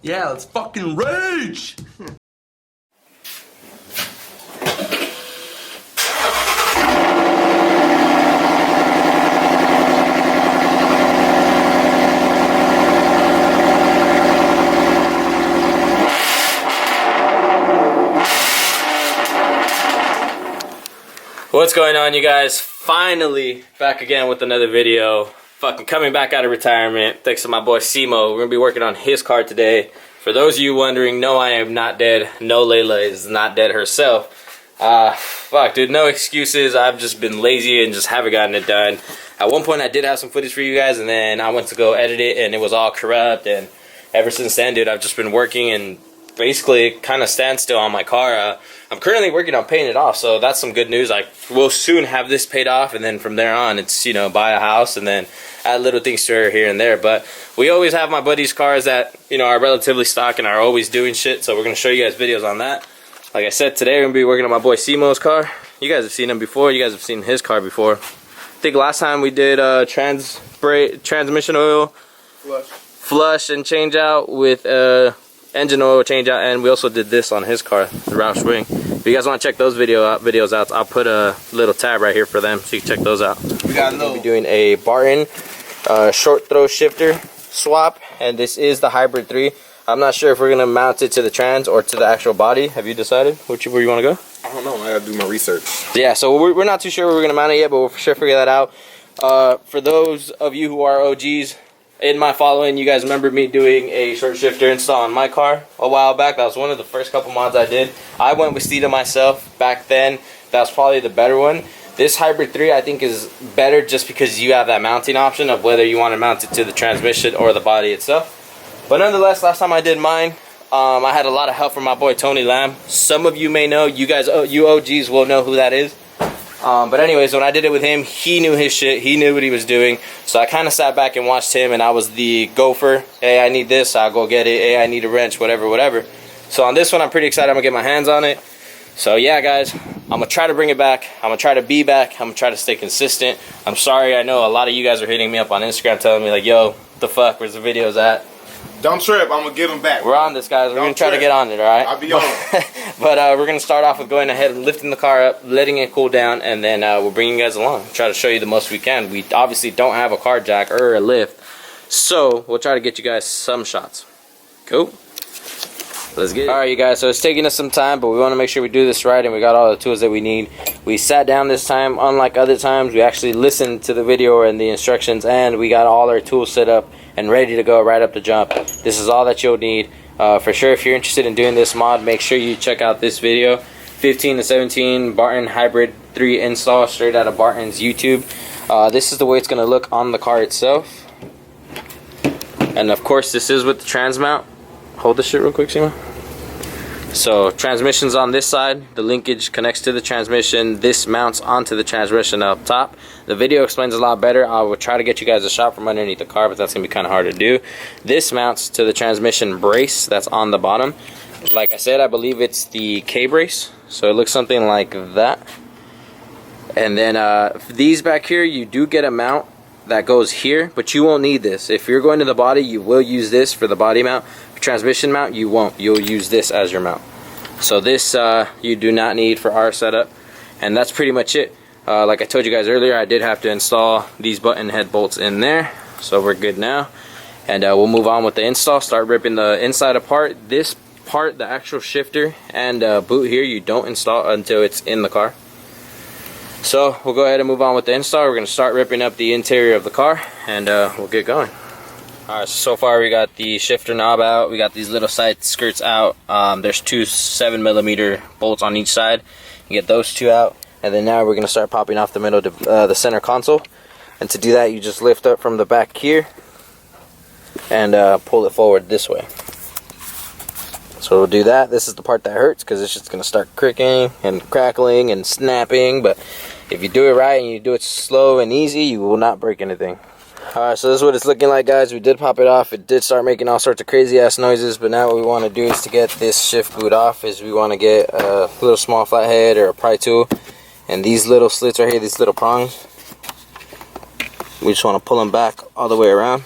Yeah, let's fucking rage! What's going on, you guys? Finally back again with another video. Fucking coming back out of retirement thanks to my boy Simo. We're gonna be working on his car today. For those of you wondering, no, I am not dead. No, Layla is not dead herself. Fuck, dude, no excuses. I've just been lazy and just haven't gotten it done. At one point I did have some footage for you guys, and then I went to go edit it and it was all corrupt, and ever since then, dude, I've just been working and basically kind of standstill on my car. I'm currently working on paying it off, so that's some good news. I will soon have this paid off, and then from there on, it's, you know, buy a house and then add little things to her here and there. But we always have my buddy's cars that, you know, are relatively stock and are always doing shit, so we're going to show you guys videos on that. Like I said, today we're going to be working on my boy Simo's car. You guys have seen him before. You guys have seen his car before. I think last time we did transmission oil flush and change out with engine oil change out, and we also did this on his car, the Roush Wing. If you guys want to check those videos out, I'll put a little tab right here for them so you can check those out. We'll be doing a Barton short throw shifter swap, and this is the Hybrid 3. I'm not sure if we're gonna mount it to the trans or to the actual body. Have you decided where you want to go? I don't know. I gotta do my research. Yeah, so we're not too sure where we're gonna mount it yet, but we'll for sure figure that out. For those of you who are OGs in my following, you guys remember me doing a short shifter install on my car a while back. That was one of the first couple mods I did. I went with Steeda myself back then. That was probably the better one. This Hybrid 3 I think is better just because you have that mounting option of whether you want to mount it to the transmission or the body itself. But nonetheless, last time I did mine, I had a lot of help from my boy Tony Lamb. Some of you may know, you OGs will know who that is. But anyways, when I did it with him, he knew his shit. He knew what he was doing. So I kind of sat back and watched him, and I was the gopher. Hey, I need this. I'll go get it. Hey, I need a wrench, whatever. So on this one, I'm pretty excited. I'm going to get my hands on it. So yeah, guys, I'm going to try to bring it back. I'm going to try to be back. I'm going to try to stay consistent. I'm sorry. I know a lot of you guys are hitting me up on Instagram telling me, like, yo, what the fuck? Where's the videos at? Don't trip. I'm going to get them back. We're on this, guys. We're going to try to get on it, all right? I'll be on it. But we're going to start off with going ahead and lifting the car up, letting it cool down, and then we'll bring you guys along. Try to show you the most we can. We obviously don't have a car jack or a lift, so we'll try to get you guys some shots. Cool? Let's get it. Alright, you guys, so it's taking us some time, but we want to make sure we do this right, and we got all the tools that we need. We sat down this time. Unlike other times, we actually listened to the video and the instructions, and we got all our tools set up and ready to go right up the jump. This is all that you'll need. For sure, if you're interested in doing this mod, make sure you check out this video. 15 to 17 Barton Hybrid 3 install straight out of Barton's YouTube. This is the way it's going to look on the car itself. And of course, this is with the trans mount. Hold this shit real quick, Sima. So transmission's on this side, the linkage connects to the transmission, this mounts onto the transmission up top. The video explains a lot better. I will try to get you guys a shot from underneath the car, but that's gonna be kind of hard to do. This mounts to the transmission brace that's on the bottom. Like I said, I believe it's the K brace, so it looks something like that. And then these back here, you do get a mount that goes here, but you won't need this. If you're going to the body, you will use this for the body mount. Transmission mount, you won't. You'll use this as your mount. So this you do not need for our setup, and that's pretty much it. Like I told you guys earlier, I did have to install these button head bolts in there, so we're good now. And we'll move on with the install. Start ripping the inside apart. This part, the actual shifter and boot here, you don't install until it's in the car. So we'll go ahead and move on with the install. We're going to start ripping up the interior of the car, and we'll get going. Alright, so far we got the shifter knob out, we got these little side skirts out. There's two 7mm bolts on each side. You get those two out, and then now we're going to start popping off the middle, the center console. And to do that, you just lift up from the back here and pull it forward this way. So we'll do that. This is the part that hurts because it's just going to start cricking and crackling and snapping. But if you do it right and you do it slow and easy, you will not break anything. Alright, so this is what it's looking like, guys. We did pop it off. It did start making all sorts of crazy ass noises, but now what we want to do is to get this shift boot off is we want to get a little small flathead or a pry tool, and these little slits right here, these little prongs, we just want to pull them back all the way around.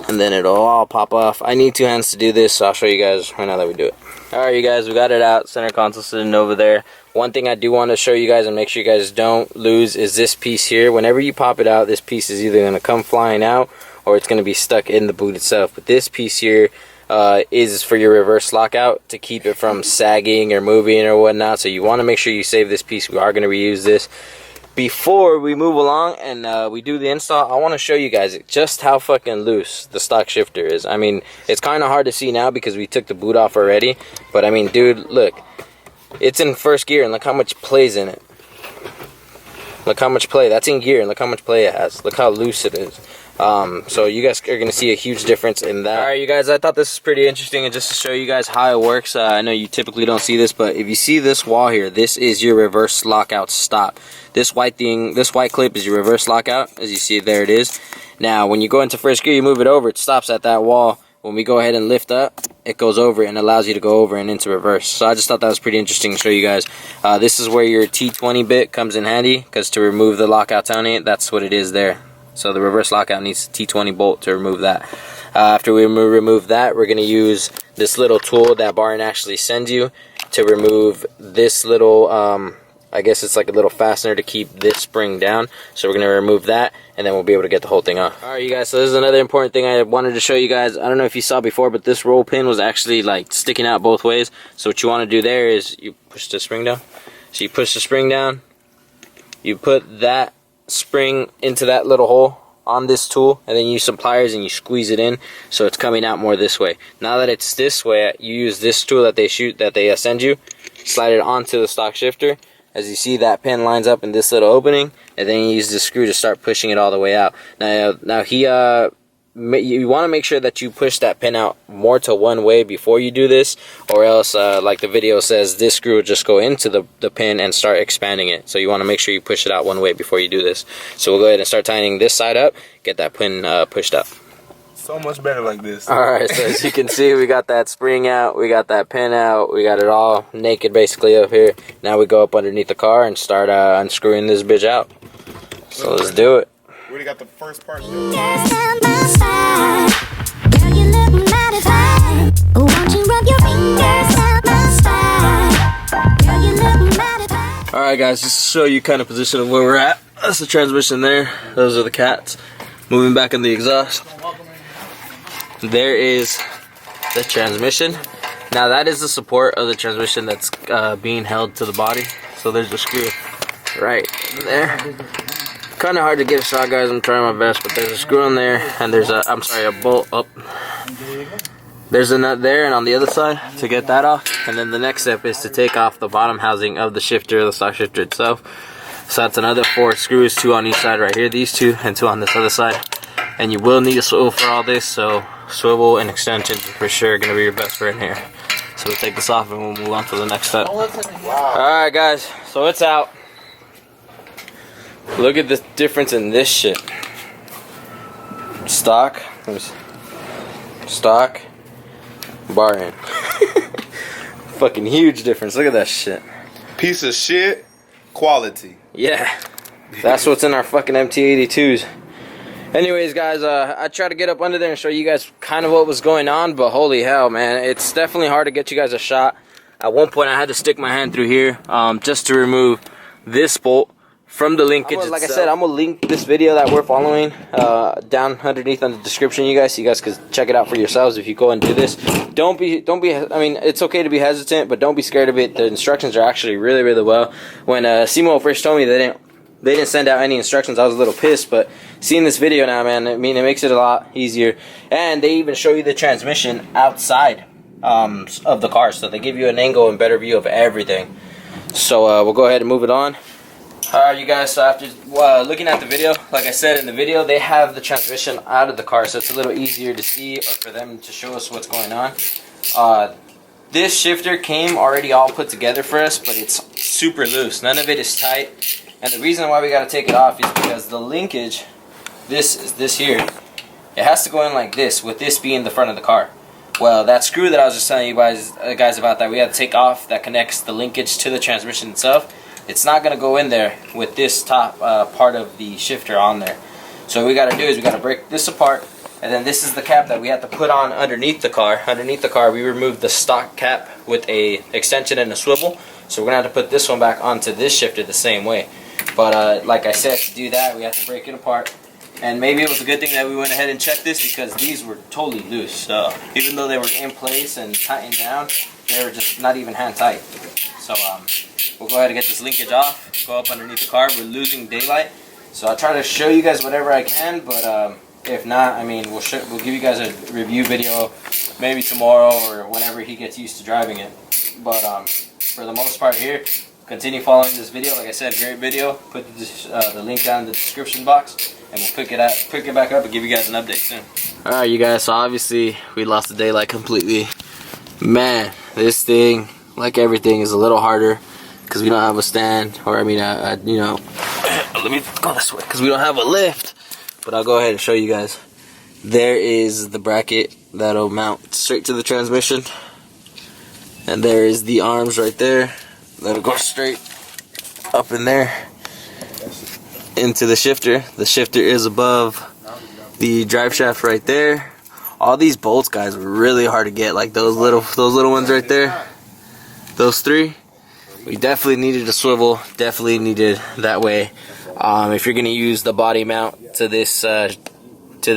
and then it'll all pop off. I need 2 hands to do this, so I'll show you guys right now that we do it. Alright, you guys, we got it out. Center console sitting over there. One thing I do want to show you guys and make sure you guys don't lose is this piece here. Whenever you pop it out, this piece is either going to come flying out or it's going to be stuck in the boot itself. But this piece here is for your reverse lockout to keep it from sagging or moving or whatnot. So you want to make sure you save this piece. We are going to reuse this. Before we move along and we do the install, I want to show you guys just how fucking loose the stock shifter is. I mean, it's kind of hard to see now because we took the boot off already. But I mean, dude, look. It's in first gear and look how much play's in it. Look how much play. That's in gear and look how much play it has. Look how loose it is. So you guys are going to see a huge difference in that. Alright, you guys, I thought this was pretty interesting, and just to show you guys how it works, I know you typically don't see this, but if you see this wall here, this is your reverse lockout stop. This white thing, this white clip is your reverse lockout. As you see, there it is. Now, when you go into first gear, you move it over, it stops at that wall. When we go ahead and lift up, it goes over and allows you to go over and into reverse. So I just thought that was pretty interesting to show you guys. This is where your T20 bit comes in handy, because to remove the lockout on it, that's what it is there. So the reverse lockout needs a T20 bolt to remove that. After we remove that, we're going to use this little tool that Barton actually sends you to remove this little, I guess it's like a little fastener to keep this spring down. So we're going to remove that, and then we'll be able to get the whole thing off. Alright, you guys, so this is another important thing I wanted to show you guys. I don't know if you saw before, but this roll pin was actually like sticking out both ways. So what you want to do there is you push the spring down. So you push the spring down, you put that spring into that little hole on this tool, and then you use some pliers and you squeeze it in so it's coming out more this way. Now that it's this way, you use this tool that they send you, slide it onto the stock shifter. As you see, that pin lines up in this little opening, and then you use the screw to start pushing it all the way out. Now you want to make sure that you push that pin out more to one way before you do this, or else, like the video says, this screw will just go into the pin and start expanding it. So you want to make sure you push it out one way before you do this. So we'll go ahead and start tightening this side up, get that pin pushed up. So much better like this. Alright, so as you can see, we got that spring out, we got that pin out, we got it all naked basically up here. Now we go up underneath the car and start unscrewing this bitch out. So let's do it. We already got the first part. Alright guys, just to show you kind of position of where we're at. That's the transmission there. Those are the cats. Moving back in the exhaust. There is the transmission. Now that is the support of the transmission that's being held to the body. So there's a screw right there. Kind of hard to get a shot, guys. I'm trying my best, but there's a screw in there, and there's a bolt up. There's a nut there, and on the other side to get that off. And then the next step is to take off the bottom housing of the shifter, the stock shifter itself. So that's another 4 screws, 2 on each side right here, these 2, and 2 on this other side. And you will need a swivel for all this, so swivel and extensions are for sure going to be your best friend here. So we'll take this off and we'll move on to the next step. Alright guys, so it's out. Look at the difference in this shit. Stock, Barton. Fucking huge difference, look at that shit. Piece of shit, quality. Yeah, that's what's in our fucking MT-82s. Anyways, guys, I tried to get up under there and show you guys kind of what was going on, but holy hell, man, it's definitely hard to get you guys a shot. At one point, I had to stick my hand through here just to remove this bolt from the linkage itself. Like I said, I'm gonna link this video that we're following down underneath in the description, you guys, so you guys can check it out for yourselves if you go and do this. Don't be. I mean, it's okay to be hesitant, but don't be scared of it. The instructions are actually really, really well. When Simo first told me they didn't send out any instructions, I was a little pissed, but seeing this video now, man, I mean, it makes it a lot easier. And they even show you the transmission outside of the car, so they give you an angle and better view of everything. So we'll go ahead and move it on. Alright, you guys, so after looking at the video, like I said in the video, they have the transmission out of the car, so it's a little easier to see or for them to show us what's going on. This shifter came already all put together for us, but it's super loose. None of it is tight. And the reason why we got to take it off is because the linkage, this here, it has to go in like this, with this being the front of the car. Well, that screw that I was just telling you guys about that we had to take off that connects the linkage to the transmission itself, it's not going to go in there with this top part of the shifter on there. So what we got to do is we got to break this apart, And then this is the cap that we have to put on underneath the car. Underneath the car, we removed the stock cap with a extension and a swivel. So we're gonna have to put this one back onto this shifter the same way. But like I said, to do that, we have to break it apart. And maybe it was a good thing that we went ahead and checked this, because these were totally loose. So even though they were in place and tightened down, they were just not even hand tight. So we'll go ahead and get this linkage off, go up underneath the car. We're losing daylight, so I'll try to show you guys whatever I can, but if not, I mean, we'll give you guys a review video maybe tomorrow or whenever he gets used to driving it. But for the most part here, continue following this video. Like I said, great video. Put the link down in the description box, and we'll pick it back up and give you guys an update soon. Alright, you guys, so obviously we lost the daylight completely. Man, this thing, like everything, is a little harder because we don't have a stand, or I mean, you know, let me go this way, because we don't have a lift. But I'll go ahead and show you guys. There is the bracket that'll mount straight to the transmission, and there is the arms right there that'll go straight up in there into the shifter. The shifter is above the drive shaft right there. All these bolts, guys, were really hard to get. Like those little ones right there, those three. We definitely needed a swivel. Definitely needed that way. If you're gonna use the body mount to this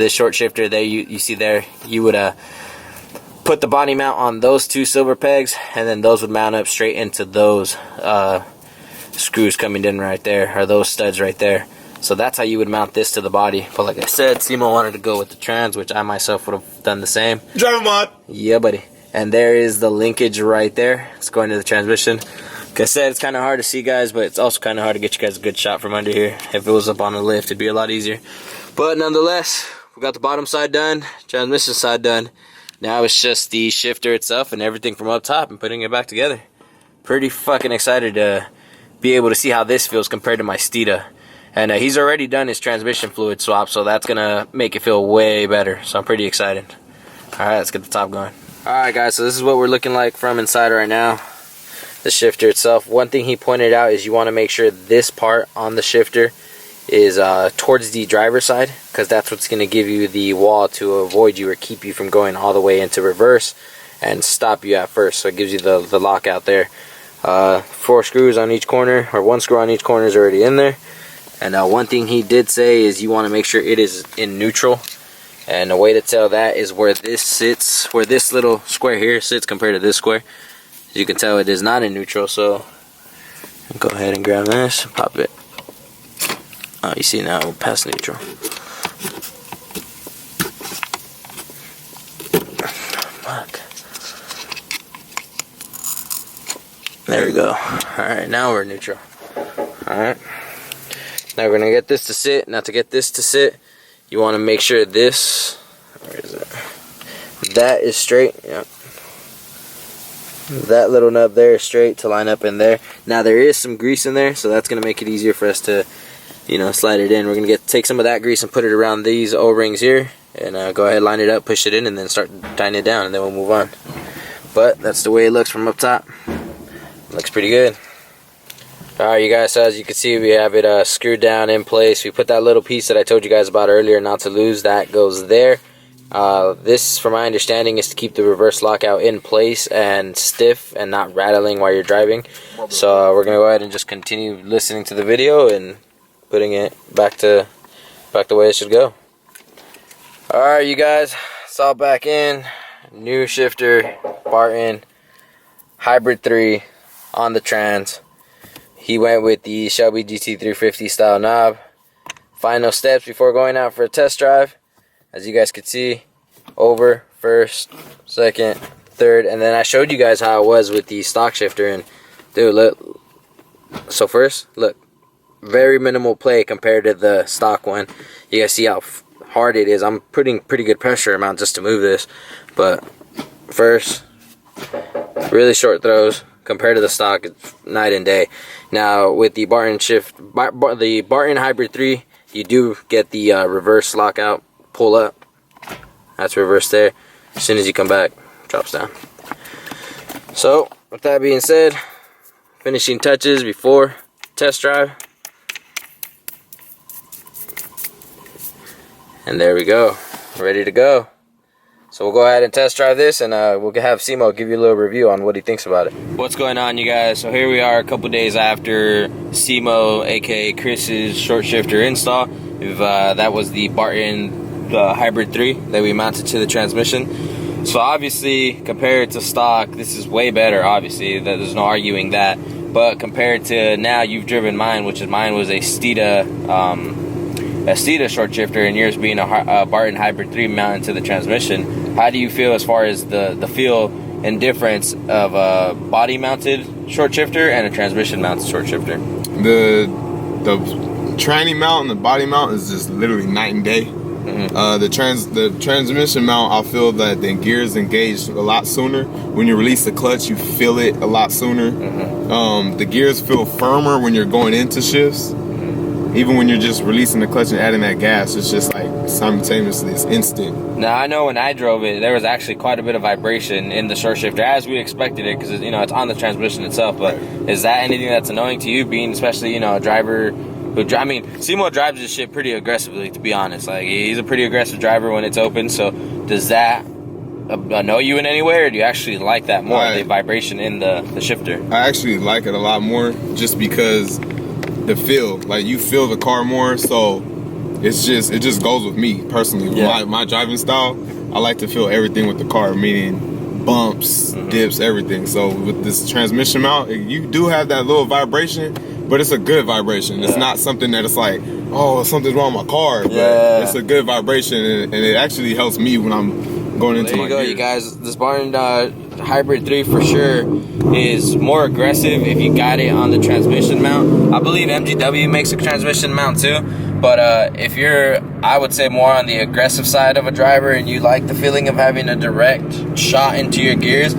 short shifter, there you see there, you would put the body mount on those two silver pegs, and then those would mount up straight into those screws coming in right there, or those studs right there. So that's how you would mount this to the body. But like I said, Simo wanted to go with the trans, which I myself would have done the same. Driver mod. Yeah, buddy. And there is the linkage right there. It's going to the transmission. Like I said, it's kind of hard to see, guys, but it's also kind of hard to get you guys a good shot from under here. If it was up on the lift, it'd be a lot easier. But nonetheless, we got the bottom side done, transmission side done. Now it's just the shifter itself and everything from up top and putting it back together. Pretty fucking excited to be able to see how this feels compared to my Steeda. And he's already done his transmission fluid swap, so that's gonna make it feel way better. So I'm pretty excited. Alright, let's get the top going. Alright guys, so this is what we're looking like from inside right now. The shifter itself. One thing he pointed out is you want to make sure this part on the shifter is towards the driver's side, because that's what's going to give you the wall to avoid you or keep you from going all the way into reverse and stop you at first. So it gives you the lockout there. 4 screws on each corner, or 1 screw on each corner is already in there. And one thing he did say is you want to make sure it is in neutral. And the way to tell that is where this sits, where this little square here sits compared to this square. As you can tell, it is not in neutral, so go ahead and grab this and pop it. Oh, you see now, we're past neutral. Fuck. There we go. Alright, now we're neutral. Alright. Now we're going to get this to sit. Now to get this to sit, you want to make sure this, where is it? That is straight. Yep. That little nub there is straight to line up in there. Now there is some grease in there, so that's going to make it easier for us to, you know, slide it in. We're going to take some of that grease and put it around these O-rings here, and go ahead, line it up, push it in, and then start tightening it down, and then we'll move on. But that's the way it looks from up top. Looks pretty good. Alright, you guys, so as you can see, we have it screwed down in place. We put that little piece that I told you guys about earlier not to lose. That goes there. This, from my understanding, is to keep the reverse lockout in place and stiff and not rattling while you're driving. So we're gonna go ahead and just continue listening to the video and putting it back the way it should go. Alright, you guys, it's all back in. New shifter, Barton, Hybrid 3 on the trans. He went with the Shelby GT350 style knob. Final steps before going out for a test drive. As you guys can see, over, first, second, third, and then I showed you guys how it was with the stock shifter, and dude, look. So first, look, very minimal play compared to the stock one. You guys see how hard it is. I'm putting pretty good pressure amount just to move this, but first, really short throws compared to the stock. It's night and day. Now with the Barton the Barton Hybrid 3, you do get the reverse lockout. Pull up, that's reverse there. As soon as you come back, drops down. So with that being said, finishing touches before test drive, and there we go. ready to go. So we'll go ahead and test drive this, and we'll have Simo give you a little review on what he thinks about it. What's going on, you guys? So here we are a couple days after Simo, aka Chris's short shifter install. That was the Barton Hybrid 3 that we mounted to the transmission. So obviously, compared to stock, this is way better, obviously. There's no arguing that. But compared to now, you've driven mine, which is mine was a Steeda short shifter, and yours being a Barton Hybrid 3 mounted to the transmission. How do you feel as far as the feel and difference of a body mounted short shifter and a transmission mounted short shifter? The tranny mount and the body mount is just literally night and day. The transmission mount, I feel that the gears engage a lot sooner. When you release the clutch, you feel it a lot sooner. The gears feel firmer when you're going into shifts. Even when you're just releasing the clutch and adding that gas, it's just like simultaneously, it's instant. Now, I know when I drove it, there was actually quite a bit of vibration in the short shifter, as we expected it, because it's on the transmission itself. But is that anything that's annoying to you, being especially a driver who Simo drives this shit pretty aggressively, to be honest. Like, he's a pretty aggressive driver when it's open. So does that annoy you in any way, or do you actually like that more, the vibration in the shifter? I actually like it a lot more, just because the feel, like, you feel the car more, so it just goes with me personally. My driving style, I like to feel everything with the car, meaning bumps, dips, everything. So with this transmission mount, you do have that little vibration, but it's a good vibration. It's not something that it's like, oh, something's wrong with my car, but it's a good vibration, and it actually helps me when I'm going into my gears. There you go, you guys. This Barton Hybrid 3 for sure is more aggressive if you got it on the transmission mount. I believe MGW makes a transmission mount too, but if you're, I would say, more on the aggressive side of a driver and you like the feeling of having a direct shot into your gears,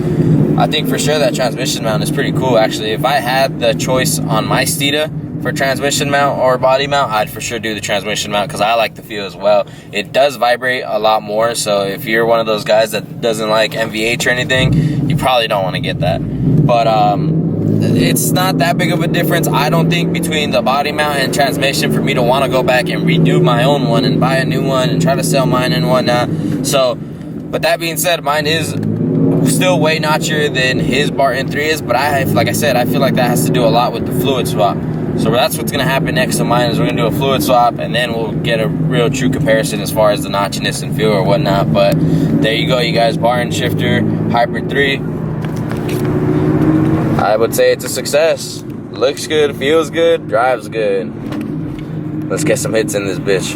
I think for sure that transmission mount is pretty cool. Actually, if I had the choice on my Steeda for transmission mount or body mount, I'd for sure do the transmission mount, because I like the feel as well. It does vibrate a lot more, so if you're one of those guys that doesn't like MVH or anything, you probably don't want to get that. But it's not that big of a difference, I don't think, between the body mount and transmission for me to want to go back and redo my own one and buy a new one and try to sell mine and whatnot. So, but that being said, mine is still way notchier than his Barton 3 is, but like I said, I feel like that has to do a lot with the fluid swap. So that's what's going to happen next to mine, is we're going to do a fluid swap, and then we'll get a real true comparison as far as the notchiness and feel or whatnot. But there you go, you guys. Barton shifter Hybrid 3. I would say it's a success. Looks good, feels good, drives good. Let's get some hits in this bitch.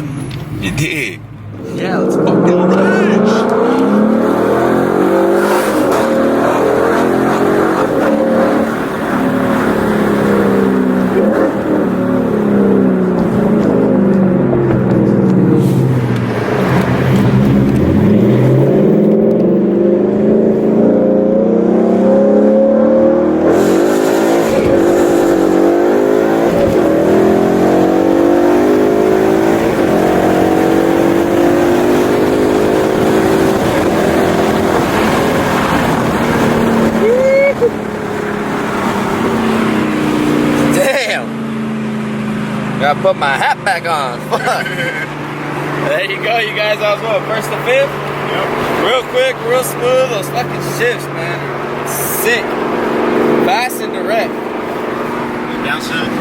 You did. Yeah, let's fucking rage! Gotta put my hat back on. Fuck. There you go, you guys. I was what, first to fifth? Yep. Real quick, real smooth. Those fucking shifts, man. Sick. Fast and direct. Downshift.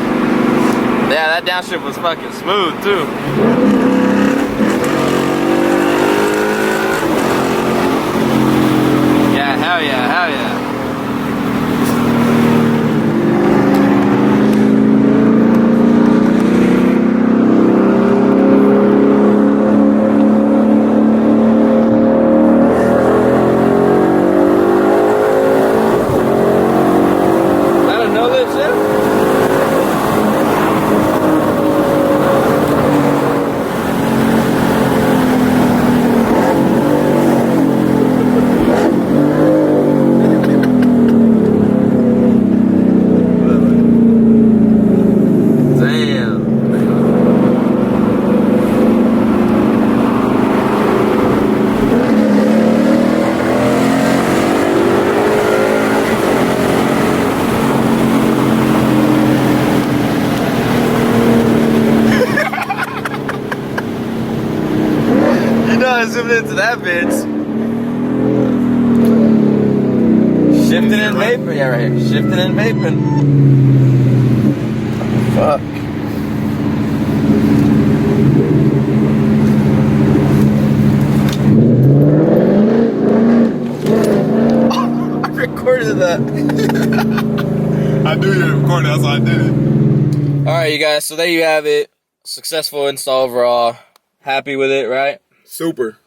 Yeah, that downshift was fucking smooth too. Yeah, hell yeah, hell yeah. coming into that bitch. Shifting and vaping. Yeah, right here. Shifting and vaping. Fuck. I recorded that. I knew you were recording, that's why I did it. Alright, you guys, so there you have it. Successful install overall. Happy with it, right? Super.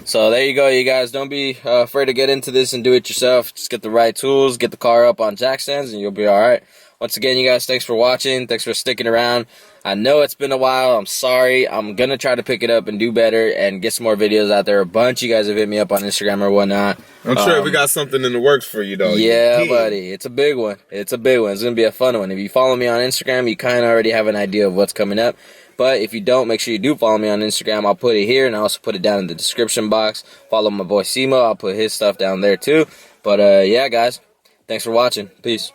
So there you go, you guys. Don't be afraid to get into this and do it yourself. Just get the right tools, get the car up on jack stands, and you'll be alright. Once again, you guys, thanks for watching. Thanks for sticking around. I know it's been a while. I'm sorry. I'm going to try to pick it up and do better and get some more videos out there. A bunch of you guys have hit me up on Instagram or whatnot. I'm sure we got something in the works for you, though. Yeah, buddy. It's a big one. It's a big one. It's going to be a fun one. If you follow me on Instagram, you kind of already have an idea of what's coming up. But if you don't, make sure you do follow me on Instagram. I'll put it here, and I'll also put it down in the description box. Follow my boy Simo. I'll put his stuff down there, too. But, yeah, guys. Thanks for watching. Peace.